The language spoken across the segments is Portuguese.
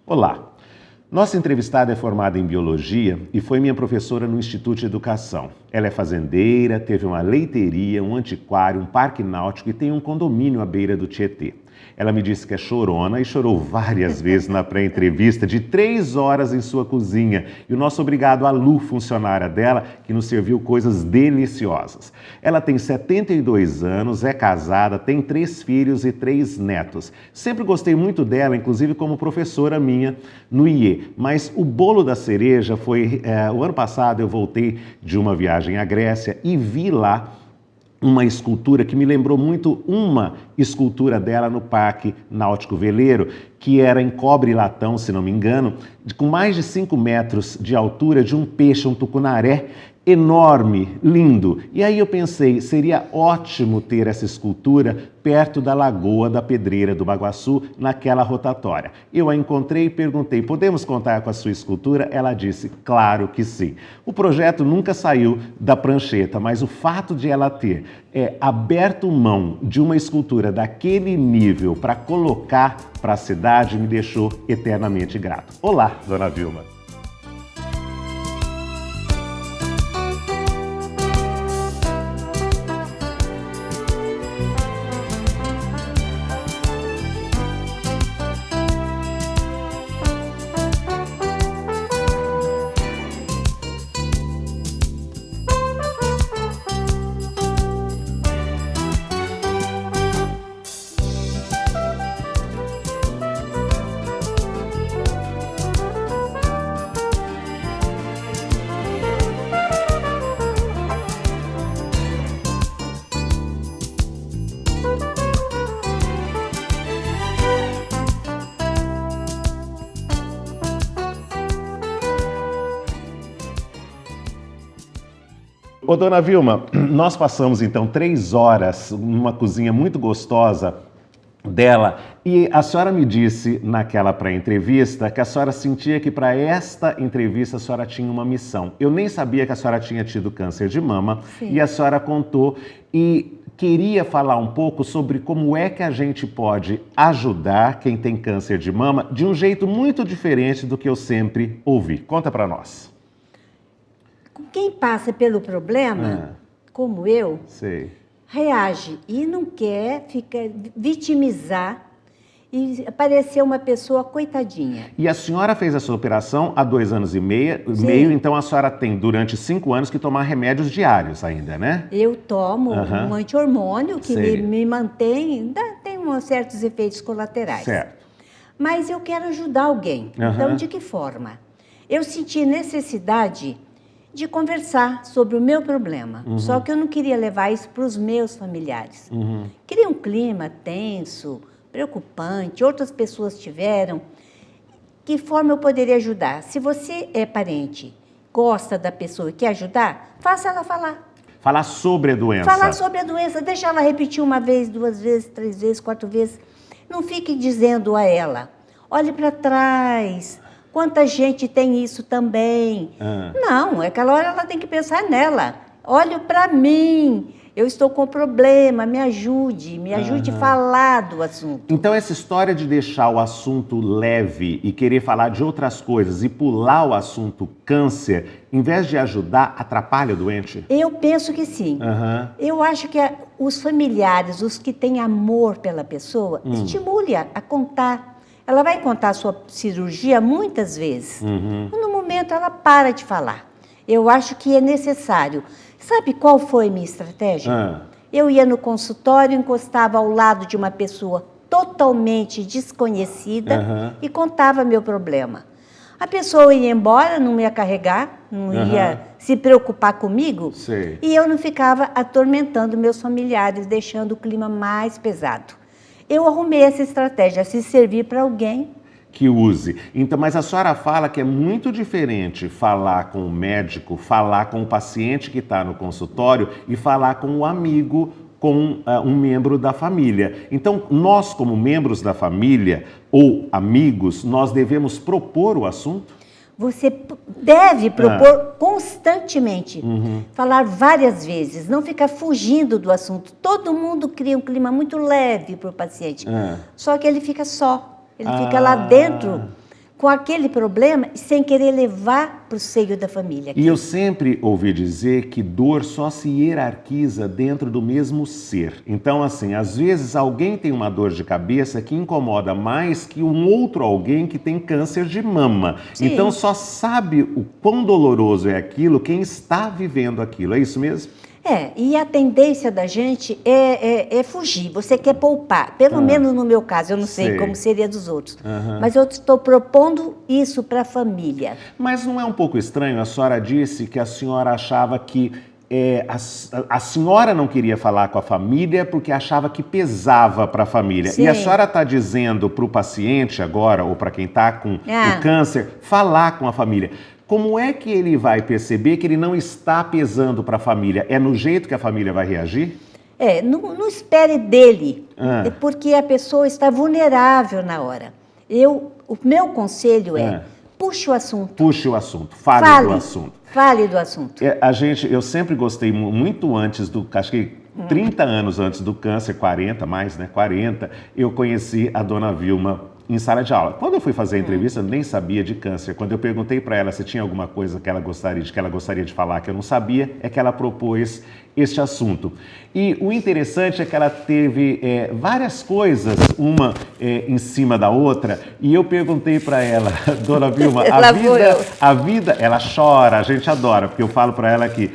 Olá! Nossa entrevistada é formada em Biologia e foi minha professora no Instituto de Educação. Ela é fazendeira, teve uma leiteria, um antiquário, um parque náutico e tem um condomínio à beira do Tietê. Ela me disse que é chorona e chorou várias vezes na pré-entrevista de 3 horas em sua cozinha. E o nosso obrigado à Lu, funcionária dela, que nos serviu coisas deliciosas. Ela tem 72 anos, é casada, tem 3 filhos e 3 netos. Sempre gostei muito dela, inclusive como professora minha no IE. Mas o bolo da cereja foi... o ano passado eu voltei de uma viagem à Grécia e vi lá uma escultura que me lembrou muito uma escultura dela no Parque Náutico Veleiro, que era em cobre e latão, se não me engano, com mais de 5 metros de altura, de um peixe, um tucunaré, enorme, lindo. E aí eu pensei, seria ótimo ter essa escultura perto da Lagoa da Pedreira do Baguaçu, naquela rotatória. Eu a encontrei e perguntei, podemos contar com a sua escultura? Ela disse, claro que sim. O projeto nunca saiu da prancheta, mas o fato de ela ter aberto mão de uma escultura daquele nível para colocar para a cidade me deixou eternamente grato. Olá, dona Vilma. Ô, dona Vilma, nós passamos então 3 horas numa cozinha muito gostosa dela e a senhora me disse naquela pré-entrevista que a senhora sentia que para esta entrevista a senhora tinha uma missão. Eu nem sabia que a senhora tinha tido câncer de mama. Sim. E a senhora contou e queria falar um pouco sobre como é que a gente pode ajudar quem tem câncer de mama de um jeito muito diferente do que eu sempre ouvi. Conta para nós. Quem passa pelo problema, como eu, sei, reage e não quer vitimizar e parecer uma pessoa coitadinha. E a senhora fez essa operação há 2 anos e meio, então a senhora tem durante 5 anos que tomar remédios diários ainda, né? Eu tomo um anti-hormônio que me mantém, ainda tem certos efeitos colaterais. Certo. Mas eu quero ajudar alguém. Então, de que forma? Eu senti necessidade de conversar sobre o meu problema. Só que eu não queria levar isso para os meus familiares. Queria um clima tenso, preocupante, outras pessoas tiveram. Que forma eu poderia ajudar? Se você é parente, gosta da pessoa e quer ajudar, faça ela falar. Falar sobre a doença. Falar sobre a doença, deixa ela repetir 1 vez, 2 vezes, 3 vezes, 4 vezes. Não fique dizendo a ela, olhe para trás. Quanta gente tem isso também. Não, aquela hora ela tem que pensar nela. Olhe para mim, eu estou com problema, me ajude a falar do assunto. Então essa história de deixar o assunto leve e querer falar de outras coisas e pular o assunto câncer, em vez de ajudar, atrapalha o doente? Eu penso que sim. Eu acho que os familiares, os que têm amor pela pessoa, estimule a contar. Ela vai contar a sua cirurgia muitas vezes. No momento, ela para de falar. Eu acho que é necessário. Sabe qual foi a minha estratégia? Eu ia no consultório, encostava ao lado de uma pessoa totalmente desconhecida e contava meu problema. A pessoa ia embora, não ia carregar, não ia se preocupar comigo. Sei. E eu não ficava atormentando meus familiares, deixando o clima mais pesado. Eu arrumei essa estratégia, se servir para alguém. Que use. Então, mas a senhora fala que é muito diferente falar com o médico, falar com o paciente que está no consultório e falar com o amigo, com um membro da família. Então, nós como membros da família ou amigos, nós devemos propor o assunto? Você deve propor constantemente, falar várias vezes, não ficar fugindo do assunto. Todo mundo cria um clima muito leve para o paciente, só que ele fica só, ele fica lá dentro com aquele problema sem querer levar para o seio da família. E eu sempre ouvi dizer que dor só se hierarquiza dentro do mesmo ser. Então, assim, às vezes alguém tem uma dor de cabeça que incomoda mais que um outro alguém que tem câncer de mama. Sim. Então, só sabe o quão doloroso é aquilo quem está vivendo aquilo. É isso mesmo? E a tendência da gente é fugir. Você quer poupar. Pelo menos no meu caso, eu não sei como seria dos outros. Mas eu estou propondo isso para a família. Mas não é um pouco estranho? A senhora disse que a senhora achava que a senhora não queria falar com a família porque achava que pesava para a família. Sim. E a senhora está dizendo para o paciente agora, ou para quem está com o câncer, falar com a família. Como é que ele vai perceber que ele não está pesando para a família? É no jeito que a família vai reagir? Não espere dele, porque a pessoa está vulnerável na hora. O meu conselho puxe o assunto. Puxe o assunto, fale do assunto. Fale do assunto. Eu sempre gostei muito antes acho que 30 anos antes do câncer, 40 mais, né? 40, eu conheci a dona Vilma em sala de aula. Quando eu fui fazer a entrevista, eu nem sabia de câncer. Quando eu perguntei para ela se tinha alguma coisa que ela gostaria de falar que eu não sabia, é que ela propôs este assunto. E o interessante é que ela teve várias coisas, uma em cima da outra, e eu perguntei para ela, dona Vilma, a vida, ela chora, a gente adora, porque eu falo para ela que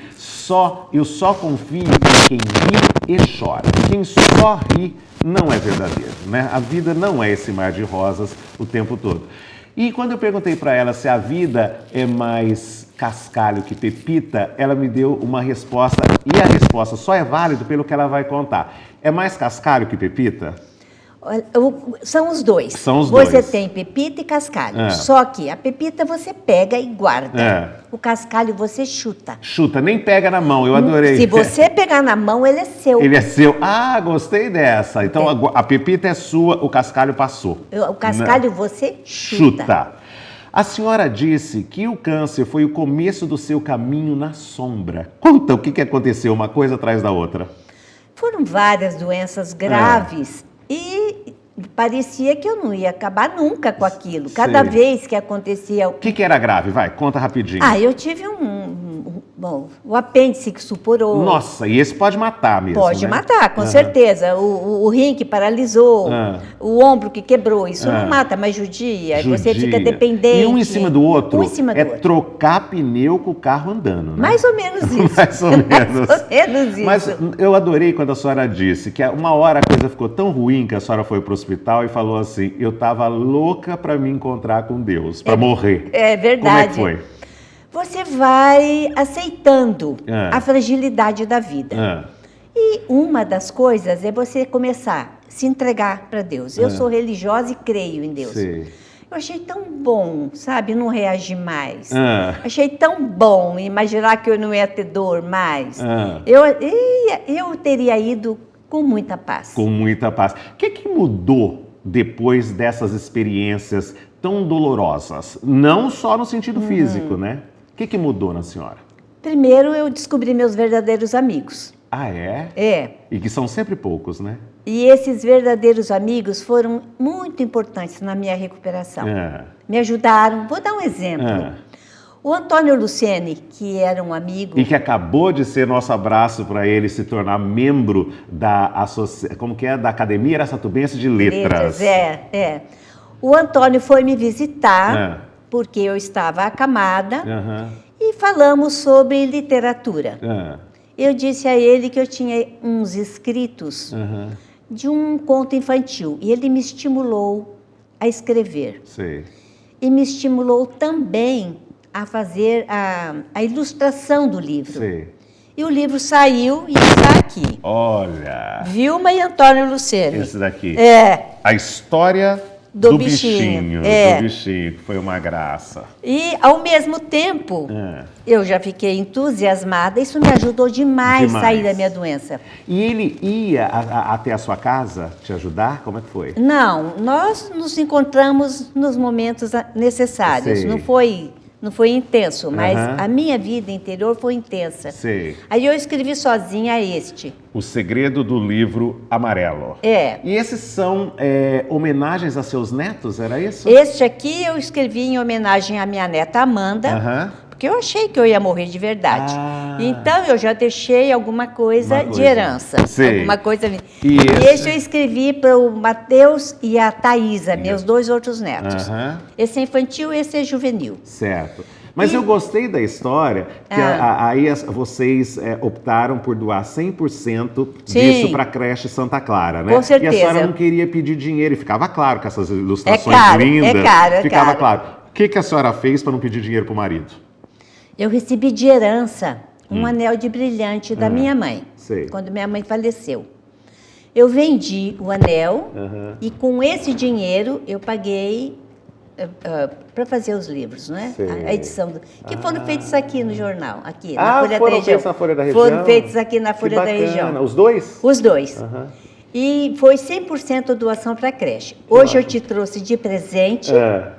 eu só confio em quem ri e chora. Quem só ri não é verdadeiro, né? A vida não é esse mar de rosas o tempo todo. E quando eu perguntei para ela se a vida é mais cascalho que pepita, ela me deu uma resposta, e a resposta só é válida pelo que ela vai contar. É mais cascalho que pepita? São os dois. Você dois. Tem pepita e cascalho. Só que a pepita você pega e guarda. O cascalho você chuta. Chuta, nem pega na mão, eu adorei. Se você pegar na mão, ele é seu. Ele é seu. Ah, gostei dessa. Então a pepita é sua, o cascalho passou. O cascalho você chuta. A senhora disse que o câncer foi o começo do seu caminho na sombra. Conta o que aconteceu, uma coisa atrás da outra. Foram várias doenças graves. E parecia que eu não ia acabar nunca com aquilo. Cada vez que acontecia... O que era grave? Vai, conta rapidinho. Eu tive o apêndice que suporou. Nossa, e esse pode matar mesmo, Pode matar, com certeza. O rim que paralisou, o ombro que quebrou, isso não mata, mas judia. Você fica dependente. E um em cima do outro? Um em cima do outro. Trocar pneu com o carro andando, né? Mais ou menos isso. Mais ou menos isso. Mas eu adorei quando a senhora disse que uma hora a coisa ficou tão ruim que a senhora foi para o hospital e falou assim, eu estava louca para me encontrar com Deus, para morrer. É verdade. Como é que foi? Você vai aceitando a fragilidade da vida. E uma das coisas é você começar a se entregar para Deus. Eu sou religiosa e creio em Deus. Sei. Eu achei tão bom, sabe, não reagir mais. Achei tão bom imaginar que eu não ia ter dor mais. Eu teria ido com muita paz. Com muita paz. O que mudou depois dessas experiências tão dolorosas? Não só no sentido físico, né? O que mudou na senhora? Primeiro, eu descobri meus verdadeiros amigos. Ah, é? E que são sempre poucos, né? E esses verdadeiros amigos foram muito importantes na minha recuperação. Me ajudaram. Vou dar um exemplo. O Antônio Luceni, que era um amigo... E que acabou de ser nosso abraço para ele se tornar membro da da Academia Araçatubense de Letras. O Antônio foi me visitar, porque eu estava acamada, e falamos sobre literatura. Eu disse a ele que eu tinha uns escritos de um conto infantil, e ele me estimulou a escrever. E me estimulou também a fazer a ilustração do livro. E o livro saiu e está aqui. Olha! Vilma e Antônio Luceni. Esse daqui. A história do bichinho. Do bichinho, que foi uma graça. E, ao mesmo tempo, eu já fiquei entusiasmada. Isso me ajudou demais a sair da minha doença. E ele ia até a sua casa te ajudar? Como é que foi? Não, nós nos encontramos nos momentos necessários. Não foi não foi intenso, mas a minha vida interior foi intensa. Sei. Aí eu escrevi sozinha este. O Segredo do Livro Amarelo. É. E esses são homenagens a seus netos, era isso? Este aqui eu escrevi em homenagem à minha neta Amanda, porque eu achei que eu ia morrer de verdade. Então eu já deixei alguma coisa de herança. Sei. Alguma coisa. E esse eu escrevi para o Matheus e a Thaísa, meus 2 outros netos. Esse é infantil, esse é juvenil. Certo. Mas eu gostei da história, que aí vocês optaram por doar 100% disso para a creche Santa Clara, né? Com certeza. E a senhora não queria pedir dinheiro, e ficava claro com essas ilustrações lindas. É caro. Ficava claro. O que a senhora fez para não pedir dinheiro para o marido? Eu recebi de herança um anel de brilhante da minha mãe, quando minha mãe faleceu. Eu vendi o anel e com esse dinheiro eu paguei para fazer os livros, né? A edição, que foram feitos aqui no jornal, aqui na Folha da Região. Feitos na Folha da Região? Foram feitos aqui na Folha da Região. Os dois? Os dois. E foi 100% doação para a creche. Hoje eu te trouxe de presente.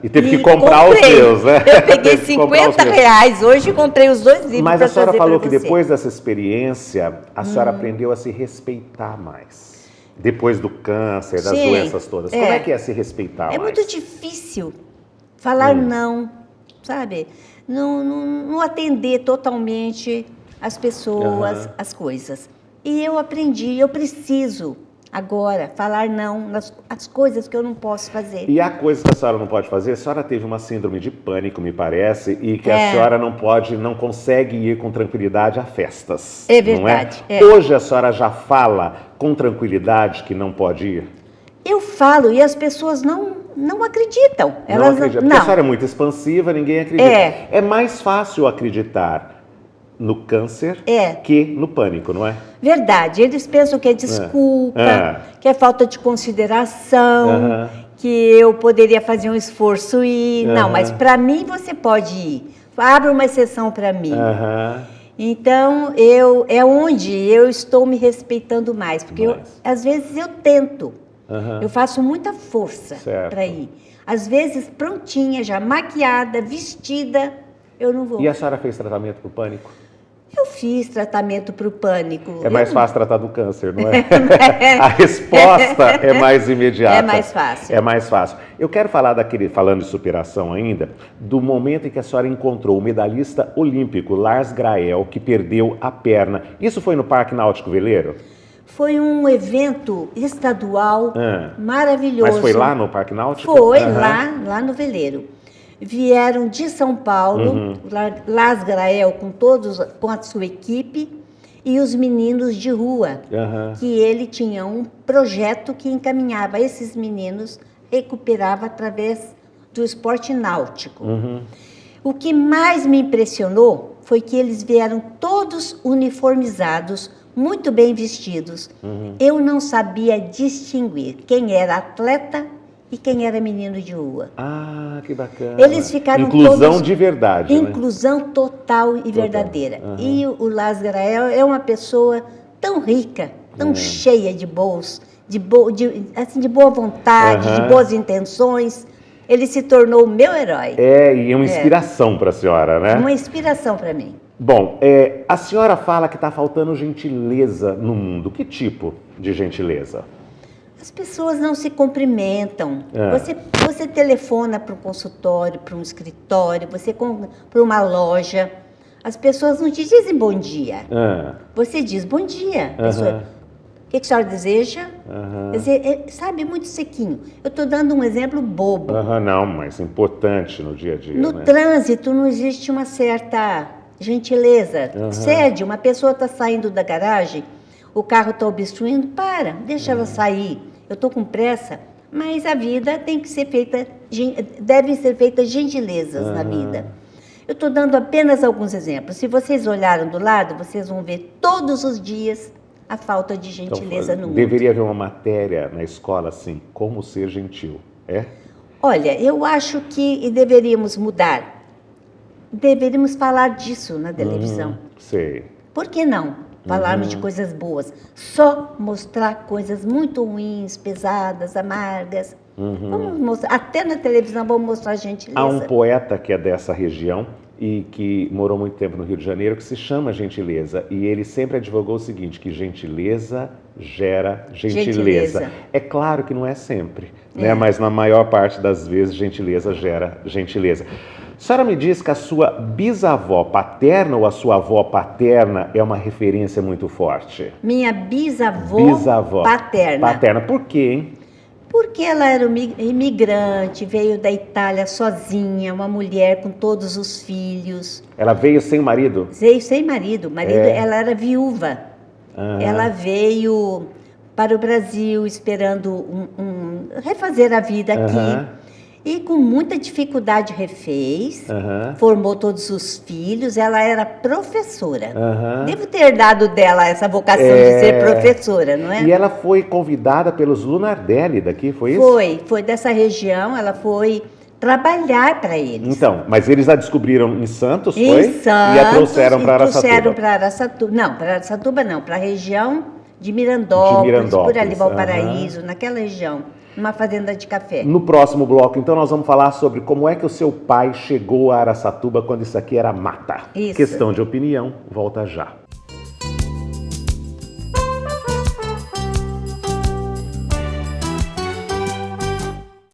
E teve que comprar os seus, né? Eu peguei R$50, hoje comprei os 2 livros. Mas a senhora falou que depois dessa experiência, a senhora aprendeu a se respeitar mais. Depois do câncer, das doenças todas. Como é que é se respeitar mais? É muito difícil falar não, sabe? Não atender totalmente as pessoas, as coisas. E eu aprendi, eu preciso agora falar não nas coisas que eu não posso fazer. E há coisas que a senhora não pode fazer? A senhora teve uma síndrome de pânico, me parece, e que a senhora não consegue ir com tranquilidade a festas. É verdade. Não é? Hoje a senhora já fala com tranquilidade que não pode ir? Eu falo e as pessoas não acreditam. Não acreditam. Porque a senhora é muito expansiva, ninguém acredita. É mais fácil acreditar no câncer que no pânico, não é? Verdade. Eles pensam que é desculpa, que é falta de consideração, que eu poderia fazer um esforço e... Não, mas para mim você pode ir. Abra uma exceção para mim. Então, é onde eu estou me respeitando mais. Porque às vezes eu tento. Eu faço muita força para ir. Às vezes prontinha, já maquiada, vestida, eu não vou. E a senhora fez tratamento para o pânico? Eu fiz tratamento para o pânico. É mais fácil tratar do câncer, não é? A resposta é mais imediata. É mais fácil. É mais fácil. Eu quero falar falando de superação ainda, do momento em que a senhora encontrou o medalhista olímpico Lars Grael, que perdeu a perna. Isso foi no Parque Náutico Veleiro? Foi um evento estadual maravilhoso. Mas foi lá no Parque Náutico? Foi, lá no Veleiro. Vieram de São Paulo, Lars Grael com a sua equipe e os meninos de rua, que ele tinha um projeto que encaminhava esses meninos, recuperava através do esporte náutico. O que mais me impressionou foi que eles vieram todos uniformizados, muito bem vestidos. Eu não sabia distinguir quem era atleta e quem era menino de rua. Ah, que bacana. Eles ficaram inclusão de verdade, inclusão total e verdadeira. E o Lars Grael é uma pessoa tão rica, tão cheia de de boa vontade, de boas intenções. Ele se tornou o meu herói. E uma inspiração para a senhora, né? Uma inspiração para mim. Bom, a senhora fala que está faltando gentileza no mundo. Que tipo de gentileza? As pessoas não se cumprimentam. Você telefona para um consultório, para um escritório, para uma loja. As pessoas não te dizem bom dia. Você diz bom dia. O que a senhora deseja? Quer dizer, sabe, muito sequinho. Eu estou dando um exemplo bobo. Não, mas importante no dia a dia. No trânsito não existe uma certa gentileza. Cede, uma pessoa está saindo da garagem, o carro está obstruindo, deixa ela sair. Eu estou com pressa, mas a vida tem que ser feita, devem ser feitas gentilezas na vida. Eu estou dando apenas alguns exemplos. Se vocês olharam do lado, vocês vão ver todos os dias a falta de gentileza no mundo. Deveria haver uma matéria na escola assim, como ser gentil, Olha, eu acho que deveríamos mudar. Deveríamos falar disso na televisão. Sei. Por que não? falarmos de coisas boas. Só mostrar coisas muito ruins, pesadas, amargas. Vamos mostrar, até na televisão vamos mostrar gentileza. Há um poeta que é dessa região e que morou muito tempo no Rio de Janeiro, que se chama Gentileza, e ele sempre advogou o seguinte, que gentileza gera gentileza. É claro que não é sempre, né? Mas na maior parte das vezes, gentileza gera gentileza. A senhora me diz que a sua bisavó paterna ou a sua avó paterna é uma referência muito forte? Minha bisavó paterna. Paterna. Por quê, hein? Porque ela era imigrante, veio da Itália sozinha, uma mulher com todos os filhos. Ela veio sem marido? Veio sem marido. Ela era viúva. Ela veio para o Brasil esperando refazer a vida aqui. E com muita dificuldade refez, formou todos os filhos, ela era professora. Devo ter dado dela essa vocação de ser professora, não é? E ela foi convidada pelos Lunardelli daqui, foi isso? Foi dessa região, ela foi trabalhar para eles. Então, mas eles a descobriram em Santos, foi? Em Santos. E a trouxeram para Araçatuba. Trouxeram para Araçatuba. Não, para Araçatuba não, para a região de Mirandópolis, por ali, Valparaíso, naquela região. Numa fazenda de café. No próximo bloco, então, nós vamos falar sobre como é que o seu pai chegou a Araçatuba quando isso aqui era mata. Isso. Questão de opinião, volta já.